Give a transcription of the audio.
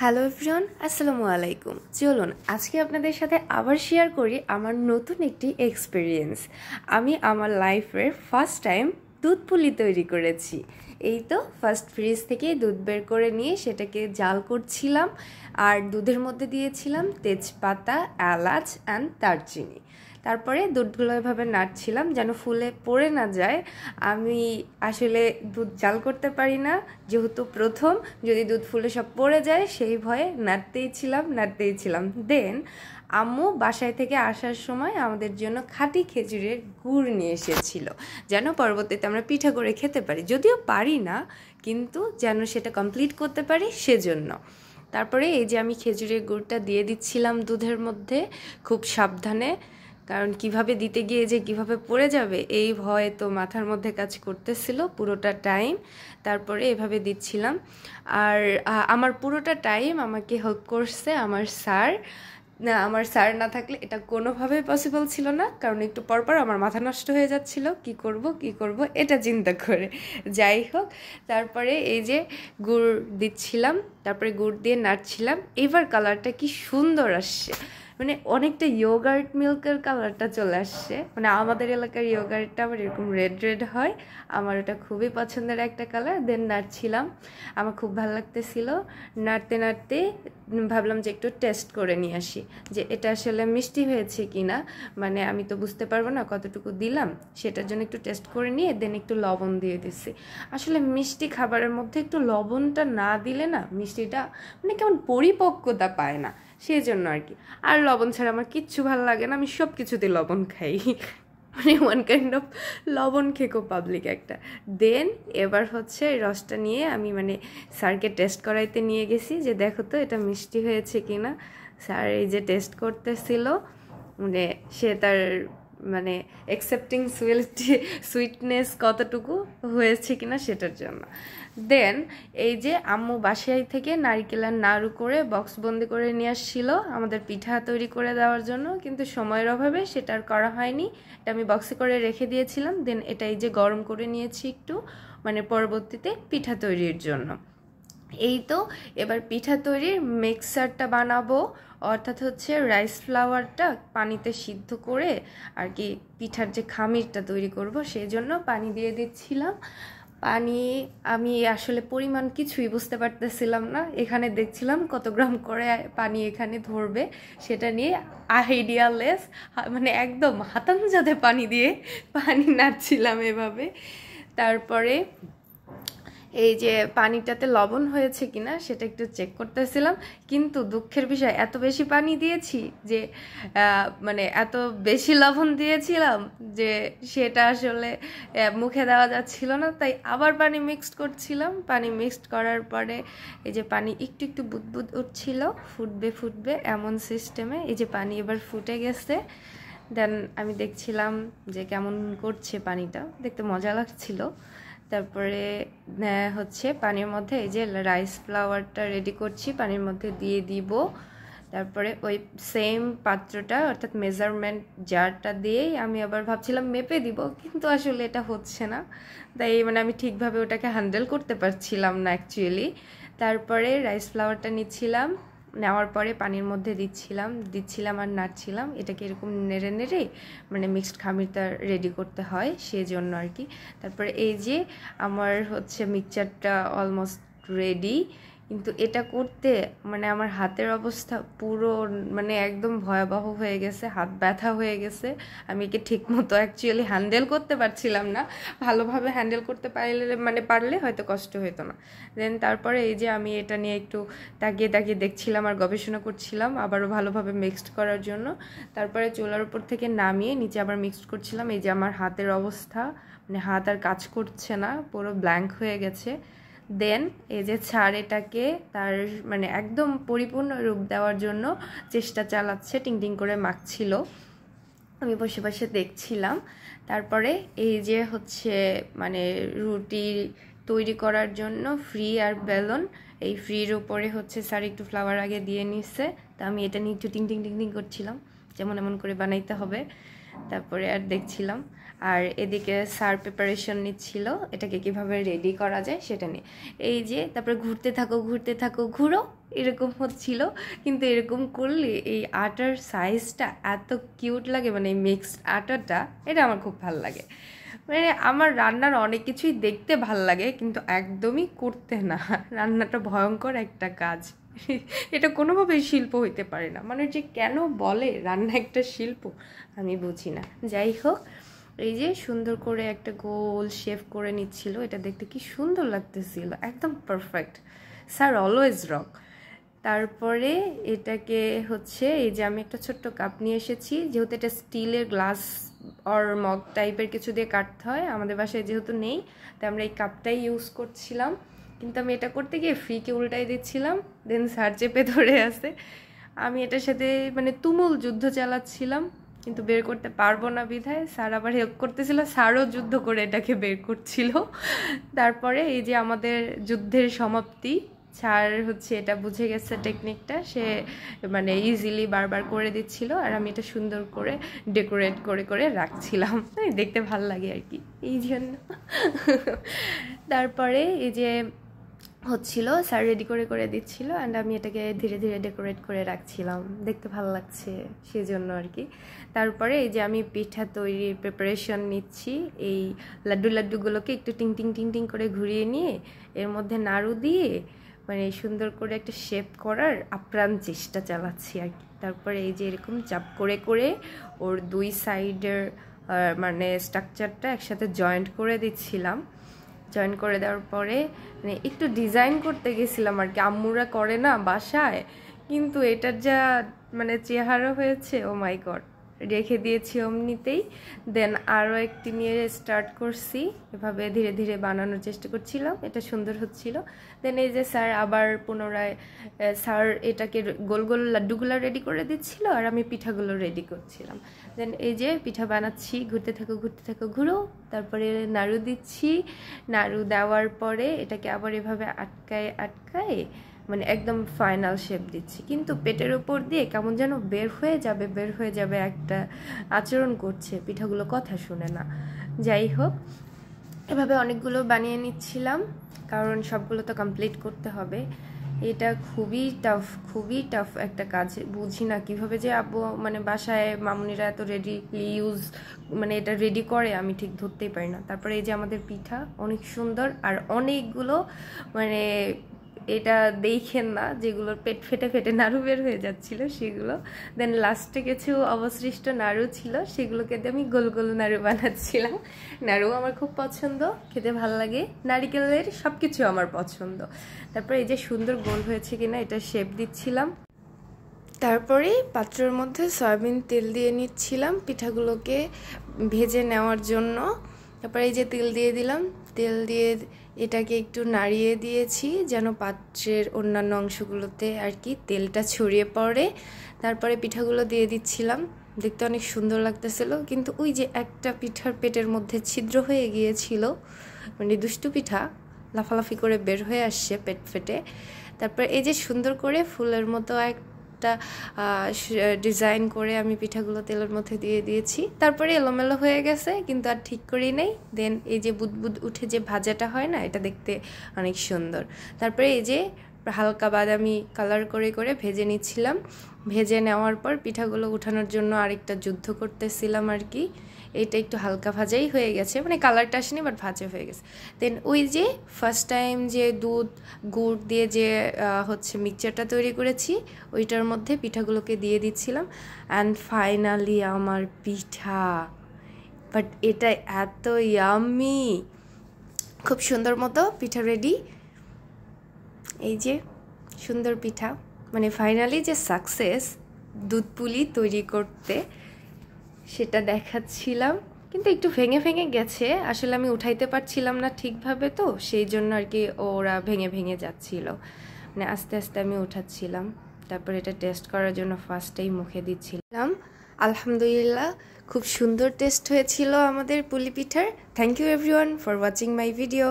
Hello everyone, আসসালামু আলাইকুম। চলুন আজকে আপনাদের সাথে আবার শেয়ার করি আমার নতুন একটি এক্সপিরিয়েন্স। আমি আমার লাইফের ফার্স্ট টাইম দুধ পুলি তৈরি করেছি। এই তো ফার্স্ট ফ্রিজ থেকে দুধ বের করে নিয়ে সেটাকে জাল করছিলাম, আর দুধের মধ্যে দিয়েছিলাম তেজপাতা, এলাচ অ্যান্ড দারচিনি। তারপরে দুধগুলো এভাবে নাড়ছিলাম যেন ফুলে পড়ে না যায়। আমি আসলে দুধ জাল করতে পারি না, যেহেতু প্রথম, যদি দুধ ফুলে সব পড়ে যায় সেই ভয়ে নাড়তেই ছিলাম। দেন আম্মু বাসায় থেকে আসার সময় আমাদের জন্য খাঁটি খেজুরের গুড় নিয়ে এসেছিল, যেন পরবর্তীতে আমরা পিঠা করে খেতে পারি। যদিও পারি না, কিন্তু যেন সেটা কমপ্লিট করতে পারি সেজন্য। তারপরে এই যে আমি খেজুরের গুড়টা দিয়ে দিচ্ছিলাম দুধের মধ্যে খুব সাবধানে, কারণ কিভাবে দিতে গিয়ে যে কিভাবে পড়ে যাবে এই ভয় তো মাথার মধ্যে কাজ করতেছিল পুরোটা টাইম। তারপরে এভাবে দিচ্ছিলাম, আর আমার পুরোটা টাইম আমাকে হেল্প করছে আমার স্যার। আমার স্যার না থাকলে এটা কোনোভাবেই পসিবল ছিল না, কারণ একটু পরপর আমার মাথা নষ্ট হয়ে যাচ্ছিল কি করব এটা চিন্তা করে। যাই হোক, তারপরে এই যে গুড় দিচ্ছিলাম, তারপরে গুড় দিয়ে নাড়ছিলাম। এবার কালারটা কি সুন্দর আসছে, মানে অনেকটা ইয়োগার্ট মিল্কের কালারটা চলে আসছে। মানে আমাদের এলাকার ইয়োগার্টটা আবার এরকম রেড রেড হয়, আমার ওটা খুবই পছন্দের একটা কালার। দেন নাড়ছিলাম, আমার খুব ভালো লাগতেছিল। নাড়তে নাড়তে ভাবলাম যে একটু টেস্ট করে নিয়ে আসি যে এটা আসলে মিষ্টি হয়েছে কি না। মানে আমি তো বুঝতে পারবো না কতটুকু দিলাম, সেটার জন্য একটু টেস্ট করে নিয়ে দেন একটু লবণ দিয়ে দিচ্ছি। আসলে মিষ্টি খাবারের মধ্যে একটু লবণটা না দিলে না মিষ্টিটা মানে কেমন পরিপক্কতা পায় না, সেই জন্য আর কি। আর লবণ ছাড়া আমার কিচ্ছু ভালো লাগে না, আমি সব কিছুতে লবণ খাই, মানে ওয়ান কাইন্ড অফ লবণ খেকো পাবলিক একটা। দেন এবার হচ্ছে রসটা নিয়ে আমি মানে স্যারকে টেস্ট করাইতে নিয়ে গেছি যে দেখো তো এটা মিষ্টি হয়েছে কি না। স্যার এই যে টেস্ট করতেছিল, মানে সে তার মানে অ্যাকসেপ্টিং সুইটনেস কতটুকু হয়েছে কিনা সেটার জন্য। দেন এই যে আম্মু বাসায় থেকে নারিকেলের নাড়ু করে বক্সবন্দি করে নিয়ে আসছিল আমাদের পিঠা তৈরি করে দেওয়ার জন্য, কিন্তু সময়ের অভাবে সেটা আর করা হয়নি। এটা আমি বক্সে করে রেখে দিয়েছিলাম। দেন এটা এই যে গরম করে নিয়েছি একটু, মানে পরবর্তীতে পিঠা তৈরির জন্য। এই তো এবার পিঠা তৈরির মিক্সারটা বানাবো, অর্থাৎ হচ্ছে রাইস ফ্লাওয়ারটা পানিতে সিদ্ধ করে আর কি পিঠার যে খামিরটা তৈরি করব সেই জন্য পানি দিয়ে দিচ্ছিলাম। পানি আমি আসলে পরিমাণ কিছুই বুঝতে পারতেছিলাম না, এখানে দেখছিলাম কত গ্রাম করে পানি এখানে ধরবে সেটা নিয়ে আইডিয়ালেস, মানে একদম হাতানজাদে পানি দিয়ে পানি নাড়ছিলাম এভাবে। তারপরে এই যে পানিটাতে লবণ হয়েছে কিনা সেটা একটু চেক করতেছিলাম, কিন্তু দুঃখের বিষয় এত বেশি পানি দিয়েছি যে মানে এত বেশি লবণ দিয়েছিলাম যে সেটা আসলে মুখে দেওয়া যাচ্ছিল না। তাই আবার পানি মিক্সড করছিলাম। পানি মিক্সড করার পরে এই যে পানি একটু একটু বুদবুদ উঠছিল, ফুটবে এমন সিস্টেমে। এই যে পানি এবার ফুটে গেছে। দেন আমি দেখছিলাম যে কেমন করছে পানিটা, দেখতে মজা লাগছিল। তারপরে হচ্ছে পানির মধ্যে এই যে রাইস ফ্লাওয়ারটা রেডি করছি, পানির মধ্যে দিয়ে দিব। তারপরে ওই সেম পাত্রটা অর্থাৎ মেজারমেন্ট জারটা দিয়েই আমি আবার ভাবছিলাম মেপে দিব, কিন্তু আসলে এটা হচ্ছে না। তাই মানে আমি ঠিকভাবে ওটাকে হ্যান্ডেল করতে পারছিলাম না অ্যাকচুয়ালি। তারপরে রাইস ফ্লাওয়ারটা নিচ্ছিলাম, নেওয়ার পরে পানির মধ্যে দিচ্ছিলাম আর নাড়ছিলাম। এটাকে এরকম নেড়ে নেড়ে মানে মিক্সড খামিরটা রেডি করতে হয় সেজন্য আর কি। তারপরে এই যে আমার হচ্ছে মিক্সচারটা অলমোস্ট রেডি, কিন্তু এটা করতে মানে আমার হাতের অবস্থা পুরো মানে একদম ভয়াবহ হয়ে গেছে, হাত ব্যথা হয়ে গেছে। আমি একে ঠিক মতো অ্যাকচুয়ালি হ্যান্ডেল করতে পারছিলাম না। ভালোভাবে হ্যান্ডেল করতে পারলে হয়তো কষ্ট হতো না। দেন তারপরে এই যে আমি এটা নিয়ে একটু তাকিয়ে দেখছিলাম আর গবেষণা করছিলাম আবারও ভালোভাবে মিক্সড করার জন্য। তারপরে চুলার উপর থেকে নামিয়ে নিচে আবার মিক্সড করছিলাম। এই যে আমার হাতের অবস্থা, মানে হাত আর কাজ করছে না, পুরো ব্ল্যাঙ্ক হয়ে গেছে। দেন এই যে ছাড় এটাকে তার মানে একদম পরিপূর্ণ রূপ দেওয়ার জন্য চেষ্টা চালাচ্ছে, টিং করে মাখছিল, আমি বসে বসে দেখছিলাম। তারপরে এই যে হচ্ছে মানে রুটি তৈরি করার জন্য ফ্রি আর বেলন, এই ফ্রির উপরে হচ্ছে স্যার একটু ফ্লাওয়ার আগে দিয়ে নিচ্ছে। তা আমি এটা নিয়ে একটু টিং করছিলাম যেমন এমন করে বানাইতে হবে। তারপরে আর দেখছিলাম। আর এদিকে স্যার প্রিপারেশন নিচ্ছিল এটাকে কিভাবে রেডি করা যায় সেটা নিয়ে। এই যে তারপরে ঘুরতে থাকো ঘুরো এরকম হচ্ছিল, কিন্তু এরকম করলে এই আটার সাইজটা এত কিউট লাগে, মানে মিক্সড আটাটা এটা আমার খুব ভালো লাগে। মানে আমার রান্নার অনেক কিছুই দেখতে ভাল লাগে কিন্তু একদমই করতে না। রান্নাটা ভয়ঙ্কর একটা কাজ, এটা কোনোভাবেই শিল্প হইতে পারে না। মানে যে কেন বলে রান্না একটা শিল্প আমি বুঝি না। যাই হোক, এই যে সুন্দর করে একটা গোল শেপ করে নিচ্ছিল, এটা দেখতে কি সুন্দর লাগতেছিল, একদম পারফেক্ট। Sir always rock. তারপরে এটাকে হচ্ছে এই যে আমি একটা ছোট্ট কাপ নিয়ে এসেছি, যেহেতু এটা স্টিলের গ্লাস অর মগ টাইপের কিছু দিয়ে কাটতে হয়, আমাদের বাসায় যেহেতু নেই তাই আমরা এই কাপটাই ইউজ করছিলাম। কিন্তু আমি এটা করতে গিয়ে ফ্রিকে উল্টাই দিচ্ছিলাম, দেন স্যার চেপে ধরে আসে। আমি এটার সাথে মানে তুমুল যুদ্ধ চালাচ্ছিলাম, কিন্তু বের করতে পারবো না বিধায় স্যার আবার হেল্প করতেছিল, স্যারও যুদ্ধ করে এটাকে বের করছিল। তারপরে এই যে আমাদের যুদ্ধের সমাপ্তি, স্যার হচ্ছে এটা বুঝে গেছে টেকনিকটা, সে মানে ইজিলি বারবার করে দিচ্ছিল আর আমি এটা সুন্দর করে ডেকোরেট করে করে রাখছিলাম, দেখতে ভাল লাগে আর কি এই জন্য। তারপরে এই যে হচ্ছিল স্যার রেডি করে করে দিচ্ছিল অ্যান্ড আমি এটাকে ধীরে ধীরে ডেকোরেট করে রাখছিলাম, দেখতে ভালো লাগছে সেজন্য আর কি। তারপরে এই যে আমি পিঠা তৈরির প্রিপারেশন নিচ্ছি, এই লাড্ডুগুলোকে একটু টিং টিং টিং টিং করে ঘুরিয়ে নিয়ে এর মধ্যে নাড়ু দিয়ে মানে সুন্দর করে একটা শেপ করার আপ্রাণ চেষ্টা চালাচ্ছি আর কি। তারপরে এই যে এরকম চাপ করে করে ওর দুই সাইডের মানে স্ট্রাকচারটা একসাথে জয়েন্ট করে দিচ্ছিলাম। জয়েন করে দেওয়ার পরে মানে একটু ডিজাইন করতে গেছিলাম আর কি, আম্মুরা করে না বাসায়, কিন্তু এটার যা মানে চেহারা হয়েছে ও মাই গড, রেখে দিয়েছি অমনিতেই। দেন আরও একটি নিয়ে স্টার্ট করছি, এভাবে ধীরে ধীরে বানানোর চেষ্টা করছিলাম, এটা সুন্দর হচ্ছিল। দেন এই যে স্যার আবার পুনরায় স্যার এটাকে গোল গোল লাড্ডুগুলো রেডি করে দিচ্ছিল আর আমি পিঠাগুলো রেডি করছিলাম। দেন এই যে পিঠা বানাচ্ছি, ঘুরতে থাকো ঘুরো, তারপরে নাড়ু দিচ্ছি, নাড়ু দেওয়ার পরে এটাকে আবার এভাবে আটকায় মানে একদম ফাইনাল শেপ দিচ্ছি, কিন্তু পেটের উপর দিয়ে কেমন যেন বের হয়ে যাবে একটা আচরণ করছে, পিঠাগুলো কথা শুনে না। যাই হোক, এভাবে অনেকগুলো বানিয়ে নিচ্ছিলাম কারণ সবগুলো তো কমপ্লিট করতে হবে। এটা খুবই টাফ একটা কাজ, বুঝি না কিভাবে যে আব্বু মানে বাসায় মামুনিরা এত মানে এটা রেডি করে, আমি ঠিক ধরতেই পারি না। তারপরে এই যে আমাদের পিঠা অনেক সুন্দর আর অনেকগুলো মানে এটা দেখেন না যেগুলোর পেট ফেটে নাড়ু বের হয়ে যাচ্ছিল সেগুলো। দেন লাস্টে কিছু অবশিষ্ট নাড়ু ছিল, সেগুলোকে দিয়ে আমি গোল গোল নাড়ু বানাচ্ছিলাম। নাড়ু আমার খুব পছন্দ, খেতে ভালো লাগে, নারিকেলের সব কিছু আমার পছন্দ। তারপরে এই যে সুন্দর গোল হয়েছে কিনা এটা শেপ দিচ্ছিলাম। তারপরে পাত্রের মধ্যে সয়াবিন তেল দিয়ে নিচ্ছিলাম পিঠাগুলোকে ভেজে নেওয়ার জন্য। তারপরে এই যে তেল দিয়ে দিলাম, তেল দিয়ে এটাকে একটু নাড়িয়ে দিয়েছি যেন পাত্রের অন্যান্য অংশগুলোতে আর কি তেলটা ছড়িয়ে পড়ে। তারপরে পিঠাগুলো দিয়ে দিচ্ছিলাম, দেখতে অনেক সুন্দর লাগতেছিল, কিন্তু ওই যে একটা পিঠার পেটের মধ্যে ছিদ্র হয়ে গিয়েছিল, মানে দুষ্টু পিঠা লাফালাফি করে বের হয়ে আসছে পেট ফেটে। তারপর এই যে সুন্দর করে ফুলের মতো একটা ডিজাইন করে আমি পিঠাগুলো তেলের মধ্যে দিয়ে দিয়েছি। তারপরে এলোমেলো হয়ে গেছে কিন্তু আর ঠিক করি নেই। দেন এই যে বুদবুদ উঠে যে ভাজাটা হয় না, এটা দেখতে অনেক সুন্দর। তারপরে এই যে হালকা বাদামি কালার করে করে ভেজে নিচ্ছিলাম। ভেজে নেওয়ার পর পিঠাগুলো উঠানোর জন্য আরেকটা যুদ্ধ করতেছিলাম আর কি। এটা একটু হালকা ভাজাই হয়ে গেছে, মানে কালারটা আসেনি বাট ভাজা হয়ে গেছে। দেন ওই যে ফার্স্ট টাইম যে দুধ গুড় দিয়ে যে হচ্ছে মিক্সচারটা তৈরি করেছি ওইটার মধ্যে পিঠাগুলোকে দিয়ে দিচ্ছিলাম। অ্যান্ড ফাইনালি আমার পিঠা, বাট এটা এত ইয়াম্মি, খুব সুন্দর মতো পিঠা রেডি। এই যে সুন্দর পিঠা, মানে ফাইনালি যে সাকসেস দুধ পুলি তৈরি করতে সেটা দেখাচ্ছিলাম, কিন্তু একটু ভেঙে ভেঙে গেছে, আসলে আমি উঠাইতে পারছিলাম না ঠিকভাবে, তো সেই জন্য আর কি ওরা ভেঙে ভেঙে যাচ্ছিল, মানে আস্তে আস্তে আমি উঠাচ্ছিলাম। তারপর এটা টেস্ট করার জন্য ফার্স্টেই মুখে দিচ্ছিলাম। আলহামদুলিল্লাহ খুব সুন্দর টেস্ট হয়েছিল আমাদের পুলি পিঠার। Thank you everyone for watching my video.